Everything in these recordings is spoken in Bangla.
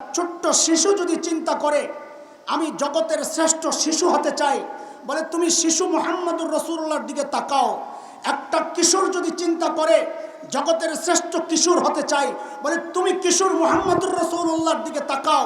ছোট্ট শিশু যদি চিন্তা করে আমি জগতের শ্রেষ্ঠ শিশু হতে চাই, বলে তুমি শিশু মুহাম্মদুর রাসূলুল্লাহর দিকে তাকাও। একটা কিশোর যদি চিন্তা করে জগতের শ্রেষ্ঠ কিশোর হতে চাই, বলে তুমি কিশোর মুহাম্মদুর রাসূলুল্লাহর দিকে তাকাও।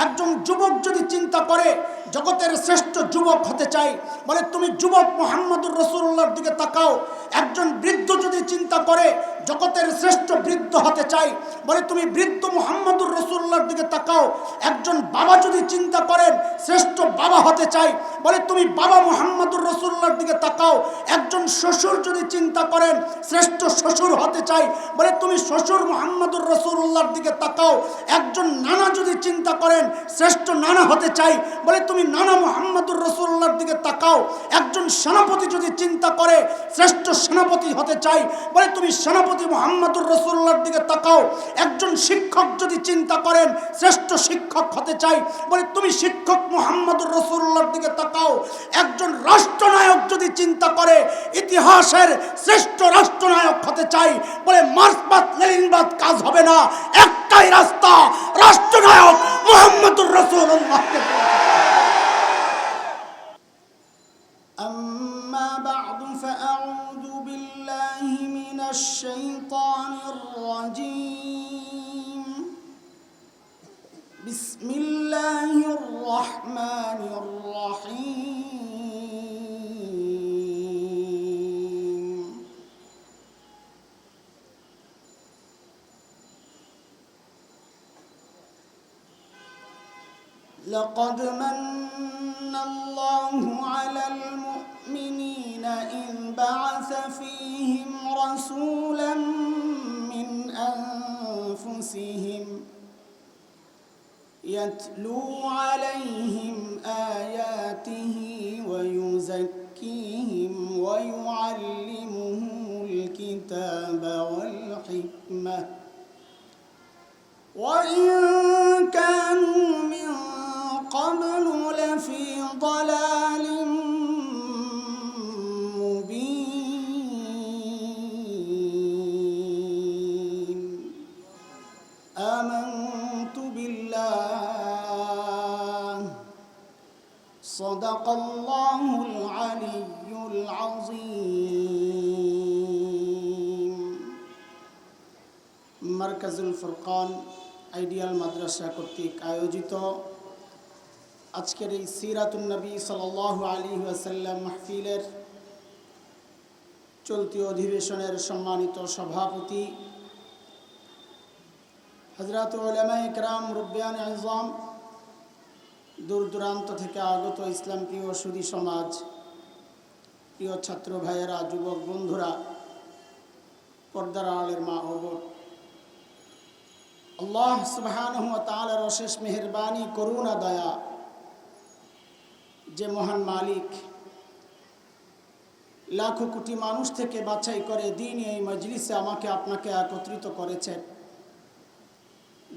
একজন যুবক যদি চিন্তা করে জগতের শ্রেষ্ঠ যুবক হতে চাই, বলে তুমি যুবক মুহাম্মদুর রাসূলুল্লাহর দিকে তাকাও। একজন বৃদ্ধ যদি চিন্তা করে জগতের শ্রেষ্ঠ বৃদ্ধ হতে চাই, বলে তুমি বৃদ্ধ মুহাম্মদুর রাসূলুল্লাহর দিকে তাকাও। একজন বাবা যদি চিন্তা করেন শ্রেষ্ঠ বাবা হতে চাই, বলে তুমি বাবা মুহাম্মদুর রাসূলুল্লাহর দিকে তাকাও। একজন শ্বশুর যদি চিন্তা করেন শ্রেষ্ঠ শ্বশুর হতে চাই, বলে তুমি শ্বশুর মুহাম্মদুর রাসূলুল্লাহর দিকে তাকাও। একজন নানা যদি চিন্তা করেন শ্রেষ্ঠ নানা হতে চাই, বলে তুমি নানা মুহাম্মদুর রাসূলুল্লাহর দিকে তাকাও। একজন সেনাপতি যদি চিন্তা করে শ্রেষ্ঠ সেনাপতি হতে চাই, বলে তুমি সেনাপতি মুহাম্মদুর রাসূলুল্লাহর দিকে তাকাও। একজন শিক্ষক যদি চিন্তা করেন শ্রেষ্ঠ শিক্ষক হতে চাই, বলে তুমি শিক্ষক মুহাম্মদুর রাসূলুল্লাহর দিকে তাকাও। একজন রাষ্ট্রনায়ক যদি চিন্তা করে ইতিহাসের শ্রেষ্ঠ রাষ্ট্রনায়ক হতে চাই, বলে মার্ক্সবাদ লেনিনবাদ কাজ হবে না, একটাই রাস্তা, রাষ্ট্রনায়ক মুহাম্মদুর রাসূলুল্লাহকে। أما بعد فأعوذ بالله من الشيطان الرجيم بسم الله الرحمن الرحيم لقد من الله على المؤمنين إذ بعث فيهم رسولا من أنفسهم يتلو عليهم آياته ويزكيهم ويعلمهم الكتاب والحكمة وإن كانوا من قبل لفي ضلال مبين آمنت بالله صدق الله العلي العظيم মারকাজুল ফুরকান আইডিয়াল মাদ্রাসা কর্তৃক আয়োজিত আজকের এই সিরাতুন নবী সাল্লাল্লাহু আলাইহি ওয়াসাল্লাম মাহফিলের চলতি অধিবেশনের সম্মানিত সভাপতি হযরত উলামায়ে কেরাম, মুরব্বিয়ানে আযম, দূর দূরান্ত থেকে আগত ইসলাম প্রিয় সুধী সমাজ, প্রিয় ছাত্র ভাইয়েরা, যুবক বন্ধুরা, পর্দার আড়ালের মা ও বোন, আল্লাহ সুবহানাহু ওয়া তাআলার অশেষ মেহেরবানি, করুণা, দয়া, যে মহান মালিক লাখো কোটি মানুষ থেকে বাছাই করে দিন এই মজলিসে আমাকে আপনাকে একত্রিত করেছেন,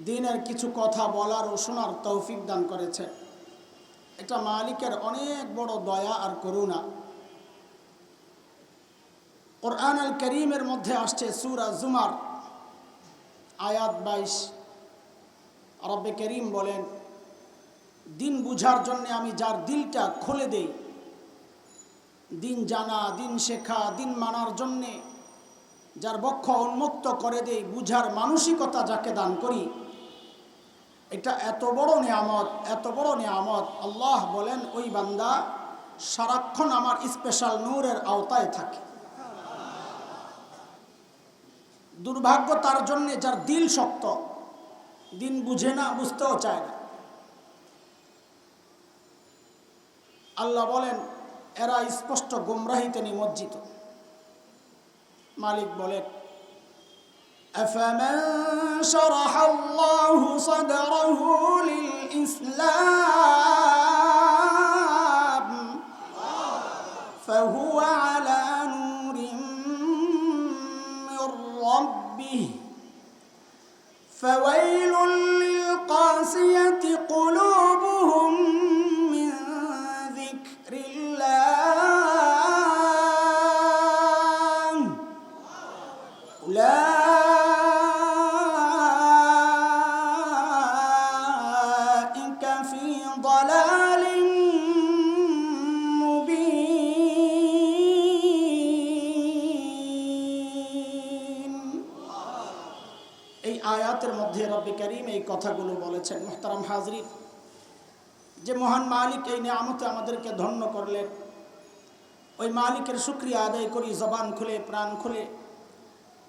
দিনের কিছু কথা বলার ও শোনার তৌফিক দান করেছে। এটা মালিকের অনেক বড় দয়া আর করুণা। কোরআন আল কারীমের মধ্যে আসছে সূরা জুমার আয়াত 22। রব্বে করিম বলেন, দিন বুঝার জন্য আমি যার দিলটা খুলে দেই, দিন জানা, দিন শেখা, দিন মানার জন্যে যার বক্ষ উন্মুক্ত করে দেই, বুঝার মানসিকতা যাকে দান করি, এটা এত বড় নিয়ামত, এত বড় নিয়ামত। আল্লাহ বলেন ওই বান্দা সারাক্ষণ আমার স্পেশাল নূরের আওতায় থাকে। দুর্ভাগ্য তার জন্যে যার দিল শক্ত, দিন বুঝে না, বুঝতেও চায় না। আল্লাহ বলেন এরা স্পষ্ট গুমরাহিতে নিমজ্জিত। মালিক বলেন, أفمن شرح الله صدره للإسلام فهو على نور من ربه فويل للقاسية قلوبهم من ذكر الله أولئك ضلال مبين এই আয়াতের মধ্যে রব্বে কারীম এই কথাগুলো বলেছেন। মুহতারাম হাজরিন, যে মহান মালিক এই নিয়ামতে আমাদেরকে ধন্য করলেন, ওই মালিকের শুকরিয়া আদায় করি, জবান খুলে প্রাণ খুলে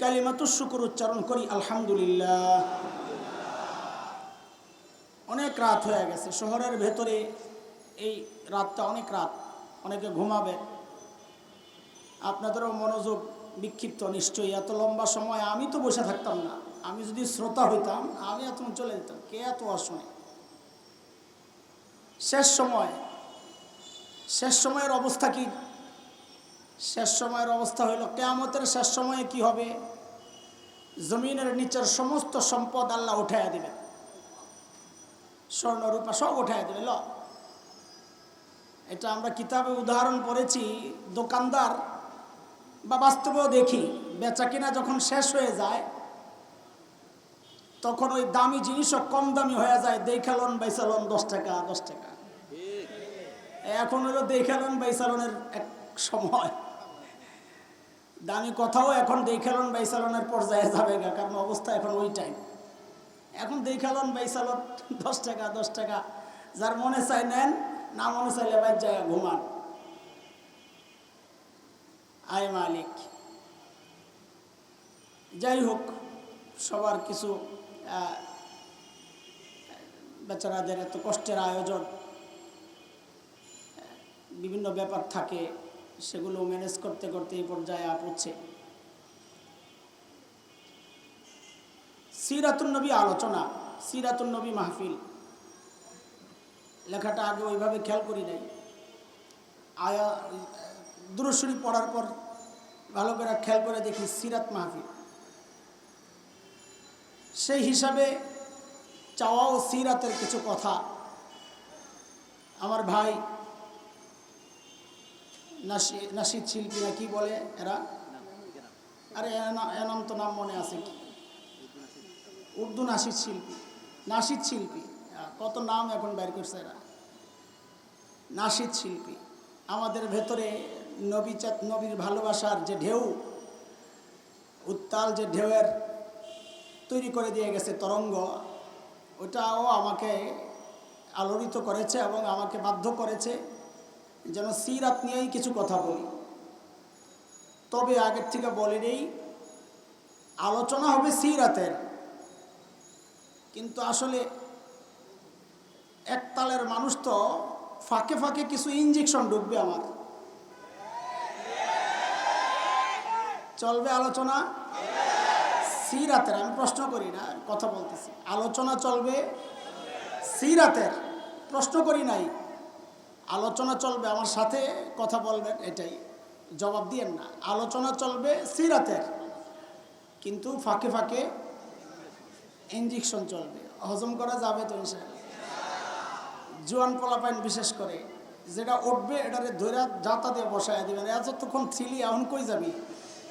কালিমাতুশ শুকর উচ্চারণ করি আলহামদুলিল্লাহ। অনেক রাত হয়ে গেছে শহরের ভেতরে, এই রাতটা অনেক রাত, অনেকে ঘুমাবে, আপনাদেরও মনোযোগ বিক্ষিপ্ত নিশ্চয়ই। এত লম্বা সময় আমি তো বসে থাকতাম না, আমি যদি শ্রোতা হইতাম আমি এত চলে যেতাম, কে এত অসময়। শেষ সময়ের অবস্থা কি? শেষ সময়ের অবস্থা হইল কিয়ামতের শেষ সময়ে কি হবে? জমিনের নিচের সমস্ত সম্পদ আল্লাহ উঠাইয়া দিবেন, স্বর্ণ রূপা সব উঠাইয়া দিবে। এটা আমরা কিতাবে উদাহরণ পড়েছি। দোকানদার বা বাস্তবেও দেখি, বেচা কিনা যখন শেষ হয়ে যায় তখন ওই দামি জিনিসও কম দামি হয়ে যায়। দেখালন বাইসালন 10 টাকা 10 টাকা। এখন হলো দেখালন বাইসালনের এক সময়, দামি কথাও এখন দেখালন বাইসালনের পর্যায়ে যাবে গা, কারণ অবস্থা এখন ওই টাইম। এখন দেখালন বাইসালন 10 টাকা 10 টাকা, যার মনে চাই নেন, না মনে চাইলে বাইর যায় ঘুমান। আয় মালিক। যাই হোক, সবার কিছু বেচারাদের এত কষ্টের আয়োজন, বিভিন্ন ব্যাপার থাকে, সেগুলো ম্যানেজ করতে করতে এই পর্যায়ে পৌঁছে। সিরাতুন নবী আলোচনা, সিরাতুন নবী মাহফিল, লেখাটা আগে ওইভাবে খেয়াল করি নাই। দুরূদ শরীফ পড়ার পর ভালো করে খেয়াল করে দেখি সিরাত মাহফিল। সেই হিসাবে চাওয়া ও সিরাতের কিছু কথা আমার ভাই নাশিদ শিল্পী না কি বলে এরা, আরে এনাম তো নাম মনে আছে কি, উর্দু নাশিদ শিল্পী, কত নাম এখন বের করছে এরা। নাশিদ শিল্পী আমাদের ভেতরে নবীর ভালোবাসার যে ঢেউ, উত্তাল যে ঢেউয়ের তৈরি করে দিয়ে গেছে তরঙ্গ, ওটাও আমাকে আলোড়িত করেছে এবং আমাকে বাধ্য করেছে যেন সিরাত নিয়েই কিছু কথা বলি। তবে আগের থেকে বলে নেই, আলোচনা হবে সিরাতের, কিন্তু আসলে একতালের মানুষ তো ফাঁকে ফাঁকে কিছু ইঞ্জেকশন ঢুকবে আমার। চলবে আলোচনা সিরাতের, আমি প্রশ্ন করি না, কথা বলতেছি। আলোচনা চলবে সিরাতের, প্রশ্ন করি নাই, আলোচনা চলবে, আমার সাথে কথা বলবেন, এটাই, জবাব দিয়েন না। আলোচনা চলবে সিরাতের, কিন্তু ফাঁকে ফাঁকে ইঞ্জেকশন চলবে, হজম করা যাবে তো ইনশাআল্লাহ। জোয়ান পোলাপাইন বিশেষ করে যেটা উঠবে এটারে ধৈরা জাতা দিয়ে বসায় দিবেন। এতক্ষণ ছিলি, এখন কই যাবি,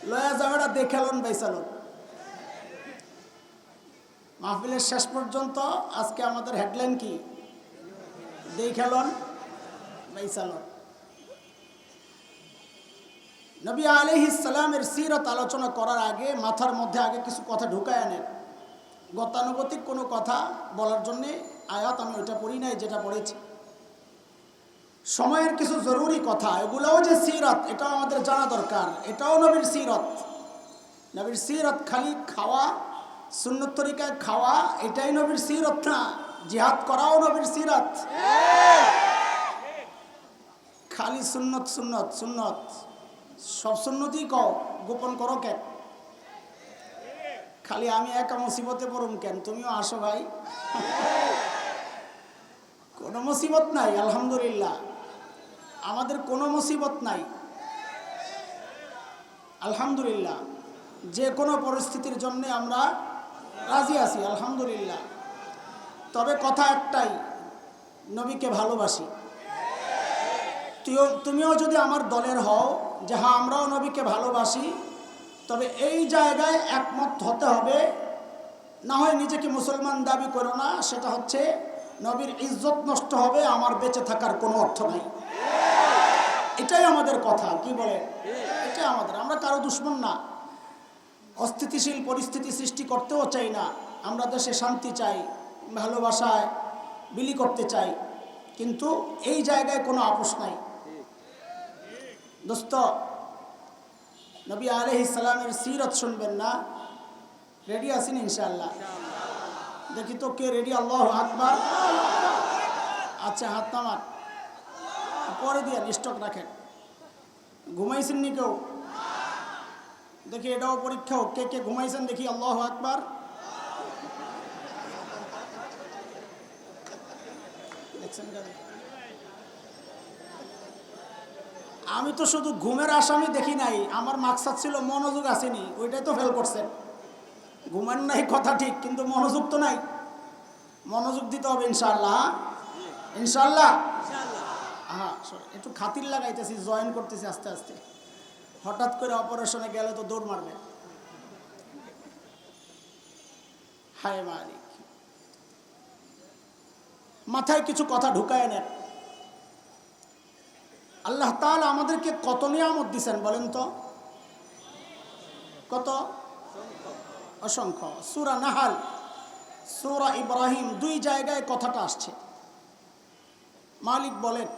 লয়া যাবে, এটা দেখালন বাইসালন। মাহফিলের শেষ পর্যন্ত আজকে আমাদের হেডলাইন কি? দেখালন বাইসালন। নবী আলাইহিস সালামের সিরাত আলোচনা করার আগে মাথার মধ্যে আগে কিছু কথা ঢুকায় আনেন। গতানুগতিক কোনো কথা বলার জন্যে আয়াত আমি ওইটা পড়ি নাই, যেটা পড়েছি সময়ের কিছু জরুরি কথা, এগুলোও যে সিরাত, এটাও আমাদের জানা দরকার। এটাও নবীর সিরাত। নবীর সিরাত খালি খাওয়া, সুন্নত তরিকায় খাওয়া, এটাই নবীর সিরাত না। জিহাদ করাও নবীর সিরাত। খালি সুন্নত সুন্নত সুন্নত, সব সুন্নতই কও, গোপন করো কেন? খালি আমি একা মুসিবতে পড়ুম কেন? তুমিও আসো ভাই। কোনো মুসিবত নাই, আলহামদুলিল্লাহ, আমাদের কোনো মুসিবত নাই, আলহামদুলিল্লাহ। যে কোনো পরিস্থিতির জন্য আমরা রাজি আছি, আলহামদুলিল্লাহ। তবে কথা একটাই, নবীকে ভালোবাসি। তুমিও যদি আমার দলের হও যে হ্যাঁ আমরাও নবীকে ভালোবাসি, তবে এই জায়গায় একমত হতে হবে। না হয় নিজেকে মুসলমান দাবি করো না, সেটা হচ্ছে নবীর ইজ্জত নষ্ট হবে, আমার বেঁচে থাকার কোনো অর্থ নাই। এটাই আমাদের কথা, কি বলে? এটাই আমাদের। আমরা কারো দুশমন না, অস্থিতিশীল পরিস্থিতি সৃষ্টি করতেও চাই না। আমরা দেশে শান্তি চাই, ভালোবাসায় বিলি করতে চাই, কিন্তু এই জায়গায় কোনো আপোষ নাই। দোস্ত, নবী আলাইহিস সালামের সিরত শুনবেন না? রেডি আছেন ইনশাআল্লাহ? দেখি তো কে রেডি? আল্লাহু আকবার। আচ্ছা, হাত নামান, পরে দিয়ে স্টক রাখেন। ঘুমাইছেন নি কেউ? দেখি এটাও পরীক্ষা হোক, কে কে ঘুমাইছেন দেখি। আল্লাহু আকবার। দেখছেন, আমি তো শুধু ঘুমের আসামি দেখি নাই, আমার মাকসাদ ছিল মনোযোগ আসেনি, ওইটাই তো ফেল করছেন। ঘুমান নাই কথা ঠিক, কিন্তু মনোযোগ তো নাই। মনোযোগ দিতে হবে ইনশাআল্লাহ, ইনশাআল্লাহ। হ্যাঁ, একটু খাতির লাগাইতেছি, জয়েন করতেছি আস্তে আস্তে। হঠাৎ করে অপারেশনে গেলে তো দৌড় মারবে। হায় মালিক, মাথায় কিছু কথা ঢুকায় নেন। আল্লাহ তাআলা আমাদেরকে কত নিয়ামত দিয়েছেন বলেন তো? কত? অসংখ্য। সূরা নাহাল, সূরা ইব্রাহিম, দুই জায়গায় কথাটা আসছে। মালিক বলেন,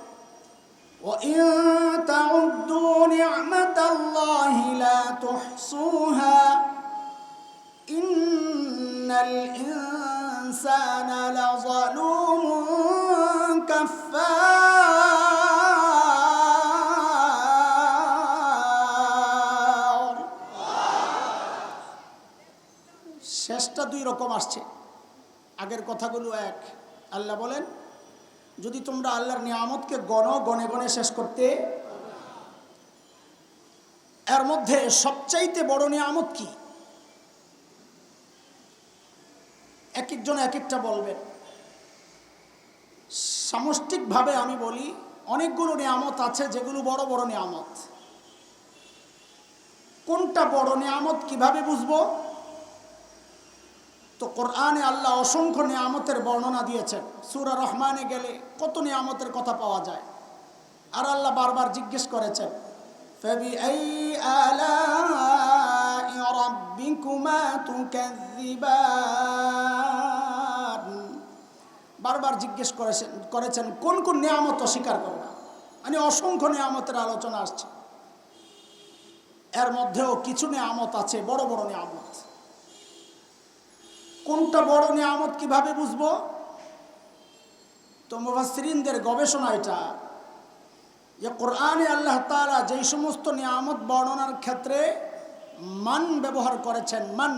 وَإِن تَعُدُّوا نِعْمَةَ اللَّهِ لَا تُحْصُوهَا إِنَّ الْإِنسَانَ لَظَلُومٌ كَفَّارٌ। শেষটা দুই রকম আসছে, আগের কথাগুলো এক। আল্লাহ বলেন, যদি তোমরা আল্লাহর নিয়ামতকে গনে গনে শেষ করতে, এর মধ্যে সবচাইতে বড় নিয়ামত কি? এক একজন এক একটা বলবেন। সামষ্টিকভাবে আমি বলি, অনেকগুলো নিয়ামত আছে যেগুলো বড় বড় নিয়ামত। কোনটা বড় নিয়ামত কিভাবে বুঝবো? তো কোরআনে আল্লাহ অসংখ্য নিয়ামতের বর্ণনা দিয়েছেন। সূরা রহমানে গেলে কত নিয়ামতের কথা পাওয়া যায়। আর আল্লাহ বারবার জিজ্ঞেস করেছেন, ফাবিআইয়ি আলাই রাব্বিকুমা তুকাযযিবান। বারবার জিজ্ঞেস করেছেন কোন কোন নিয়ামত অস্বীকার করবে। মানে অসংখ্য নিয়ামতের আলোচনা আসছে। এর মধ্যেও কিছু নিয়ামত আছে বড় বড় নিয়ামত। কোনটা বড় নিয়ামত কিভাবে বুঝবো? তো মুফাসসিরিনদের গবেষণা এটা, যে কোরআনে আল্লাহ তাআলা যেই সমস্ত নিয়ামত বর্ণনার ক্ষেত্রে মান ব্যবহার করেছেন, মান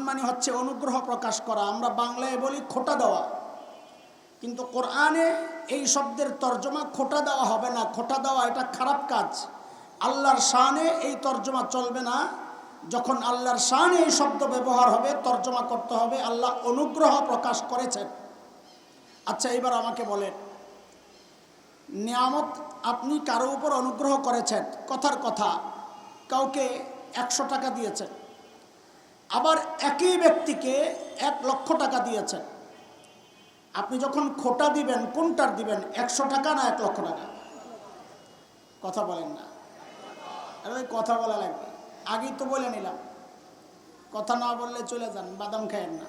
মানে হচ্ছে অনুগ্রহ প্রকাশ করা। আমরা বাংলায় বলি খোঁটা দেওয়া, কিন্তু কোরআনে এই শব্দের তর্জমা খোঁটা দেওয়া হবে না। খোঁটা দেওয়া এটা খারাপ কাজ। আল্লাহর শানে এই তর্জমা চলবে না। যখন আল্লাহর শানে এই শব্দ ব্যবহার হবে, তর্জমা করতে হবে আল্লাহ অনুগ্রহ প্রকাশ করেছেন। আচ্ছা, এবার আমাকে বলেন, নিয়ামত আপনি কারো উপর অনুগ্রহ করেছেন, কথার কথা, কাউকে 100 টাকা দিয়েছেন, আবার একই ব্যক্তিকে 1 লক্ষ টাকা দিয়েছেন। আপনি যখন খোটা দিবেন, কোনটার দিবেন? 100 টাকা না 1 লক্ষ টাকা? কথা বলেন না, আরে কথা বলা লাগবে। আগেই তো বলে নিলাম, কথা না বললে চলে যান, বাদাম খায়েন না।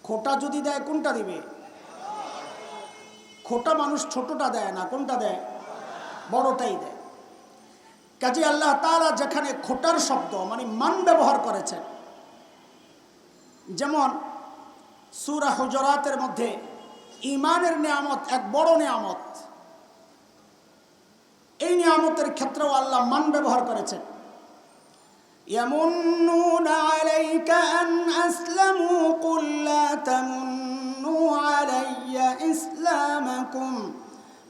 খোটা যদি দেয় কোনটা দিবে? খোটা মানুষ ছোটটা দেয় না, কোনটা দেয়? বড়টাই দেয়। কাজে আল্লাহ তাআলা যেখানে খোটার শব্দ মানে মান ব্যবহার করেছেন, যেমন সূরা হুজুরাতের মধ্যে ঈমানের নিয়ামত এক বড় নিয়ামত, এই নিয়ামতের ক্ষেত্রেও আল্লাহ মান ব্যবহার করেছেন। ইয়ামুন্নুনা আলাইকা আন আসলামু কুল লা তামুন্নু আলাইয়া ইসলামাকুম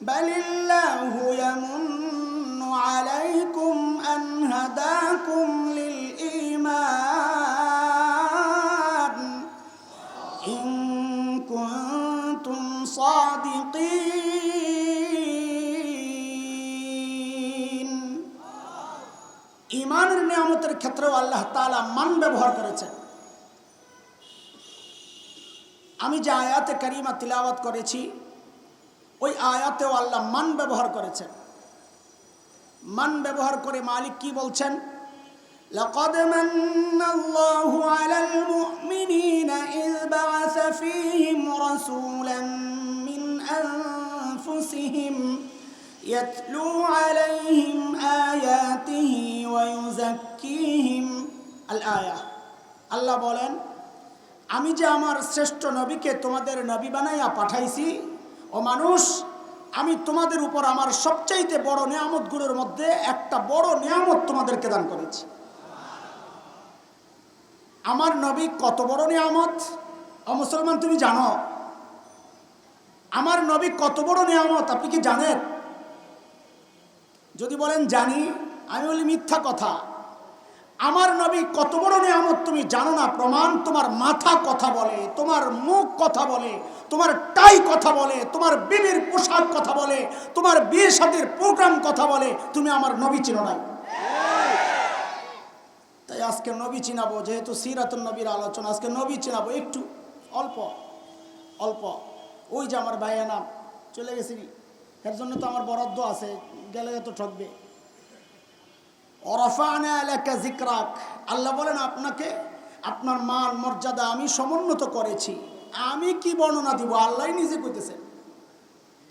বালিল্লাহু ইয়ামুন্নু আলাইকুম আন হাদাকুম লিল ঈমান ইন কুনতুম সাদিকিন। ঈমানের নিয়ামতের ক্ষেত্রেও আল্লাহ তাআলা মান ব্যবহার করেছেন। আমি যে আয়াতে কারিমা তিলাওয়াত করেছি ওই আয়াতেও আল্লাহ মান ব্যবহার করেছেন। মান ব্যবহার করে মালিক কি বলছেন? লাকাদ মান্নাল্লাহু আলাল মুমিনিনা ইয বা'আসা ফীহিম রাসূলান মিন আনফুসিহিম ইয়াতলু আলাইহিম আয়াতিহি ওয়া ইউযাক্কিহিম। আল আয়া। আল্লাহ বলেন, আমি যে আমার শ্রেষ্ঠ নবীকে তোমাদের নবী বানাইয়া পাঠাইছি, ও মানুষ, আমি তোমাদের উপর আমার সবচাইতে বড় নিয়ামতগুলোর মধ্যে একটা বড় নিয়ামত তোমাদেরকে দান করেছি। আমার নবী কত বড় নিয়ামত! ও মুসলমান, তুমি জানো আমার নবী কত বড় নিয়ামত? আপনি কি জানেন? যদি বলেন জানি, আমি বলি মিথ্যা কথা। আমার নবী কত বড় নিয়ামত তুমি জানো না? প্রমাণ, তোমার মাথা কথা বলে, তোমার মুখ কথা বলে, তোমার টাই কথা বলে, তোমার বিবির পোশাক কথা বলে, তোমার বিয়ে শাদীর প্রোগ্রাম কথা বলে। তুমি আমার নবী চিনো নাই। তাই আজকে নবী চিনাবো, যেহেতু সিরাতুন নবীর আলোচনা, আজকে নবী চিনাবো একটু অল্প অল্প। ওই যে আমার ভাইয়া নাম চলে গেছি, এর জন্য তো আমার বরাদ্দ আছে, গেলে তো ঠকবে। ওরাফানা লাকা যিকরাক, আল্লাহ বলেন আপনাকে আপনার মান মর্যাদা আমি সমুন্নত করেছি। আমি কি বর্ণনা দিব? আল্লাহ নিজে কইতেছেন।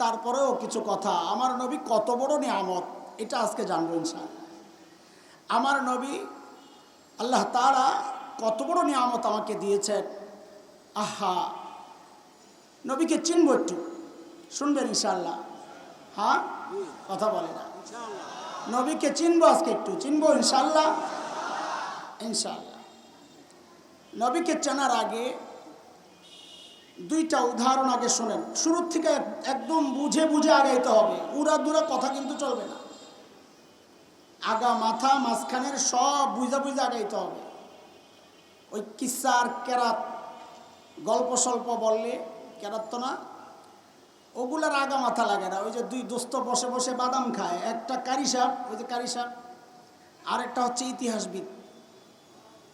তারপরেও কিছু কথা, আমার নবী কত বড় নিয়ামত এটা আজকে জানবো ইনশাআল্লাহ। আমার নবী আল্লাহ তাআলা কত বড় নিয়ামত আমাকে দিয়েছেন। আহা, নবীকে চিনবো, একটু শুনবেন ইনশাআল্লাহ? হ্যাঁ, কথা বলে না। নবীকে চিনবো, আজকে একটু চিনবো ইনশাআল্লাহ। ইনশাআল্লাহ। নবীকে চেনার আগে দুইটা উদাহরণ আগে শোনেন। শুরুর থেকে একদম বুঝে বুঝে আগাইতে হবে, উড়াদুরা কথা কিন্তু চলবে না। আগা মাথা মাঝখানের সব বুঝা বুঝে আগাইতে হবে। ওই কিসসা আর কেরাত, গল্প স্বল্প বললে, কেরাত তো না, ওগুলার আগা মাথা লাগে না। ওই যে দুই দোস্ত বসে বসে বাদাম খায়, একটা কারি সাহেব, ওই যে কারি সাহেব, আর একটা হচ্ছে ইতিহাসবিদ।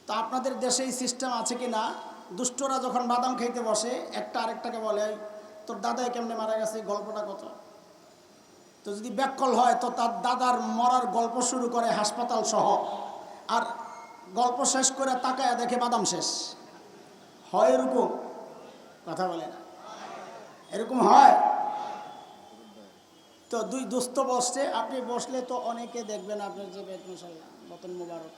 তো আপনাদের দেশে এই সিস্টেম আছে কি না? দুষ্টরা যখন বাদাম খাইতে বসে, একটা আরেকটাকে বলে, তোর দাদাই কেমনে মারা গেছে, গল্পটা কত। তো যদি ব্যাককল হয় তো তার দাদার মরার গল্প শুরু করে হাসপাতাল সহ, আর গল্প শেষ করে তাকায় দেখে বাদাম শেষ। হয় এরকম? কথা বলে না, এরকম হয়? তো দুই দোস্ত বসছে, আপনি বসলে তো অনেকে দেখবেন আপনার যে বেত মশাল্লাহ বতন মুবারক।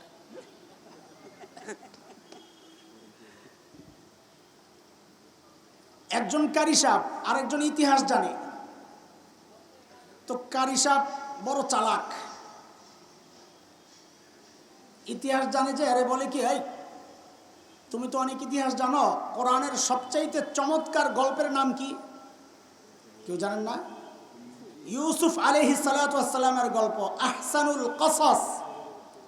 একজন কারি সাহেব আর একজন ইতিহাস জানে। তো কারি সাহেব বড় চালাক, ইতিহাস জানে যে, আরে বলে কি, এই তুমি তো অনেক ইতিহাস জানো, কোরআনের সবচাইতে চমৎকার গল্পের নাম কি? কেউ জানেন না? ইউসুফ আলাইহিস সালাতু ওয়াস সালামের গল্প, আহসানুল কসস,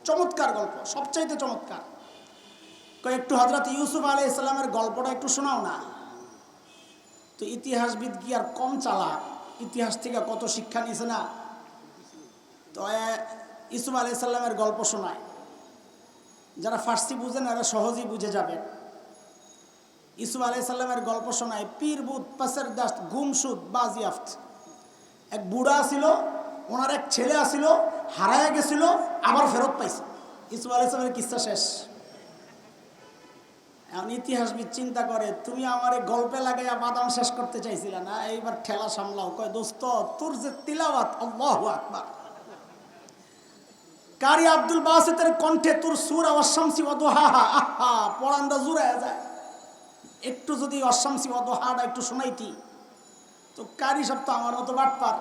চমৎকার গল্প, সবচাইতে চমৎকার। একটু হযরত ইউসুফ আলাইহিস সালামের গল্পটা একটু শোনাও না। তো ইতিহাসবিদ কি আর কম চালাক? ইতিহাস থেকে কত শিক্ষা নিয়েছে না। তো ইউসুফ আলাইহিস সালামের গল্প শোনায়। যারা ফার্সি বুঝেন এরা সহজেই বুঝে যাবেন। ইউসুফ আলাইহিস সালামের গল্প শোনায়, পীর বুত পাসের দাস গুমসুদ বাজিয়াফত। এক বুড়া ছিল, ওনার এক ছেলে আসিল, হারায় গেছিল, আবার ফেরত পাইছে। ইউসুফ আলাইহিস সালামের কিস্সা শেষ। এখন ইতিহাসবিদ চিন্তা করে, তুমি আমার এই গল্পে লাগাইয়া বাদাম শেষ করতে চাইছিলা না, এইবার ঠেলা সামলাও। কয়, দোস্ত তোর যে তিলাওয়াত, আল্লাহু আকবার, কারি আব্দুল বাসিতের কণ্ঠে তোর সূরা ওয়াশ-শামসি ওয়া দুহাহা, আহা পরানটা জুড়ায়া যায়। একটু যদি ওয়াশ-শামসি ওয়া দুহাটা একটু শোনাইতি। তো কারি সাহেব তো আমার মতো বাটপার,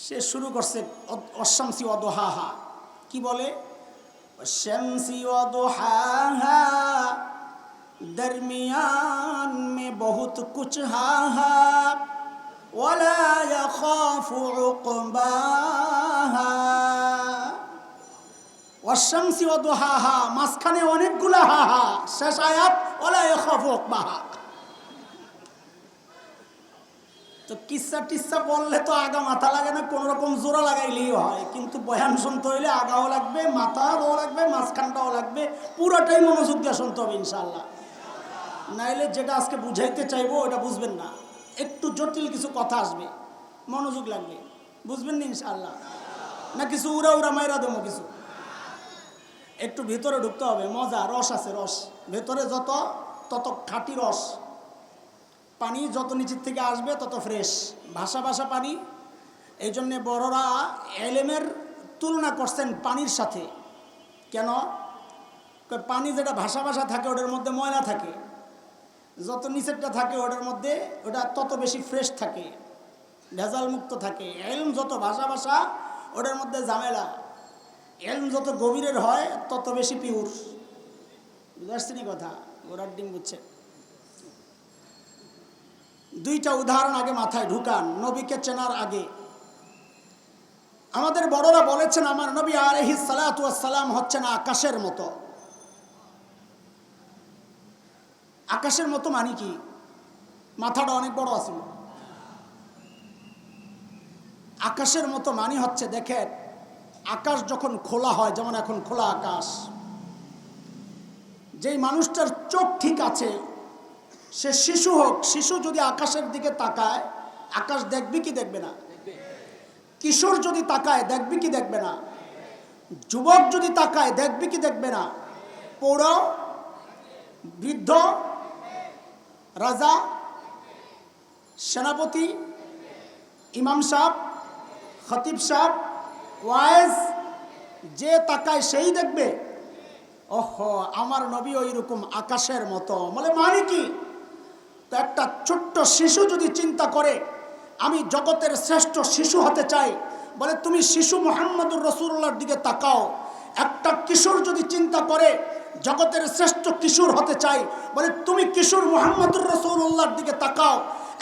সে শুরু করছে ওয়াশ-শামসি ওয়া দুহাহা। কি বলে? ওয়াশ-শামসি ওয়া দুহাহা দরমিয়ান মে বহুত কুছ হাহা ওয়ালা ইয়াখাফু উকবাহা। ওয়াশ-শামসি ওয়া দুহাহা, মাঝখানে অনেকগুলা হাহা, শেষ আয়াত ওয়ালা ইয়াখাফু উকবাহা। তো কিসসা টিসসা বললে তো আগা মাথা লাগে না, কোন রকম জোড়া লাগাইলেই হয়। কিন্তু বয়ান শুনতে হইলে আগাও লাগবে, মাথাও লাগবে, মাঝখানটাও লাগবে, পুরোটাই মনোযোগ দিয়ে শুনতে হবে ইনশাআল্লাহ। নাইলে যেটা আজকে বুঝাইতে চাইবো ওটা বুঝবেন না, একটু জটিল কিছু কথা আসবে, মনোযোগ লাগবে, বুঝবেন না ইনশাআল্লাহ। না কিছু উড়া উড়া মাইরা দেবো, কিছু একটু ভিতরে ঢুকতে হবে, মজা, রস আছে, রস ভেতরে যত তত খাঁটি রস। পানি যত নিচের থেকে আসবে তত ফ্রেশ, ভাষা ভাষা পানি। এই জন্যে বড়রা এলেমের তুলনা করছেন পানির সাথে। কেন? পানি যেটা ভাষা ভাষা থাকে ওটার মধ্যে ময়লা থাকে, যত নিচেরটা থাকে ওটার মধ্যে ওটা তত বেশি ফ্রেশ থাকে, ভেজাল মুক্ত থাকে। এলম যত ভাষা ভাষা ওটার মধ্যে ঝামেলা। এলম যত গভীরের হয় তত বেশি পিওর। বুঝতে পারছি না কথা? ওরার ডিম বুঝছে। দুইটা উদাহরণ আগে মাথায় ঢুকান নবীকে চেনার আগে। আমাদের বড়রা বলেছেন আমার নবী আলাইহিস সালাতু ওয়াস সালাম হচ্ছেন আকাশের মতো। আকাশের মতো মানে কি? মাথাটা অনেক বড় আছে। আকাশের মতো মানে হচ্ছে, দেখেন আকাশ যখন খোলা হয়, যেমন এখন খোলা আকাশ, যেই মানুষটার চোখ ঠিক আছে, সে শিশু হোক, শিশু যদি আকাশের দিকে তাকায় আকাশ দেখবি কি দেখবে না? কিশোর যদি তাকায় দেখবি কি দেখবে না? যুবক যদি তাকায় দেখবি কি দেখবে না? পৌর, বৃদ্ধ, রাজা, সেনাপতি, ইমাম সাহেব, খতিব সাহেব, ওয়াইজ, যে তাকায় সেই দেখবে। ওহো, আমার নবী ওই রকম আকাশের মতো। মানে কি? তো একটা ছোট্ট শিশু যদি চিন্তা করে আমি জগতের শ্রেষ্ঠ শিশু হতে চাই, বলে তুমি শিশু মুহাম্মদুর রাসূলুল্লাহর দিকে তাকাও। একটা কিশোর যদি চিন্তা করে জগতের শ্রেষ্ঠ কিশোর হতে চাই, বলে তুমি কিশোর মুহাম্মদুর রাসূলুল্লাহর দিকে তাকাও।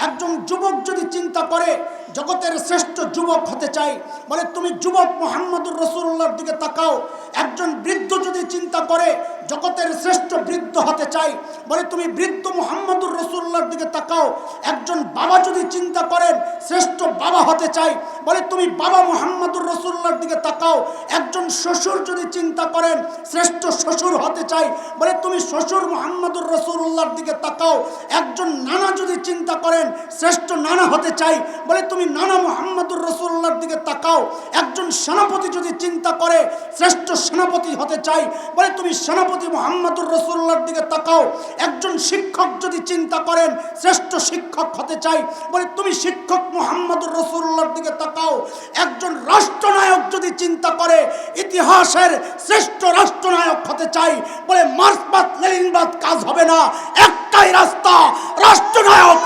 একজন যুবক যদি চিন্তা করে জগতের শ্রেষ্ঠ যুবক হতে চাই, বলে তুমি যুবক মুহাম্মদুর রাসূলুল্লাহর দিকে তাকাও। একজন বৃদ্ধ যদি চিন্তা করে জগতের শ্রেষ্ঠ বৃদ্ধ হতে চাই, বলে তুমি বৃদ্ধ মুহাম্মদুর রাসূলুল্লাহর দিকে তাকাও। একজন বাবা যদি চিন্তা করেন শ্রেষ্ঠ বাবা হতে চাই, বলে তুমি বাবা মুহাম্মদুর রাসূলুল্লাহর দিকে তাকাও। একজন শ্বশুর যদি চিন্তা করেন শ্রেষ্ঠ শ্বশুর হতে চাই, বলে তুমি শ্বশুর মুহাম্মদুর রাসূলুল্লাহর দিকে তাকাও। একজন নানা যদি চিন্তা করেন শ্রেষ্ঠ নানা হতে চাই, বলে তুমি নানা মুহাম্মদুর রাসূলুল্লাহর দিকে তাকাও। একজন সেনাপতি যদি চিন্তা করে শ্রেষ্ঠ সেনাপতি হতে চাই, বলে তুমি সেনাপতি মুহাম্মদুর রাসূলুল্লাহর দিকে তাকাও। একজন শিক্ষক যদি চিন্তা করেন শ্রেষ্ঠ শিক্ষক হতে চাই, বলে তুমি শিক্ষক মুহাম্মদুর রাসূলুল্লাহর দিকে তাকাও। একজন রাষ্ট্রনায়ক যদি চিন্তা করে ইতিহাসের শ্রেষ্ঠ রাষ্ট্রনায়ক হতে চাই, বলে মার্ক্সবাদ লেনিনবাদ কাজ হবে না, একটাই রাস্তা, রাষ্ট্রনায়ক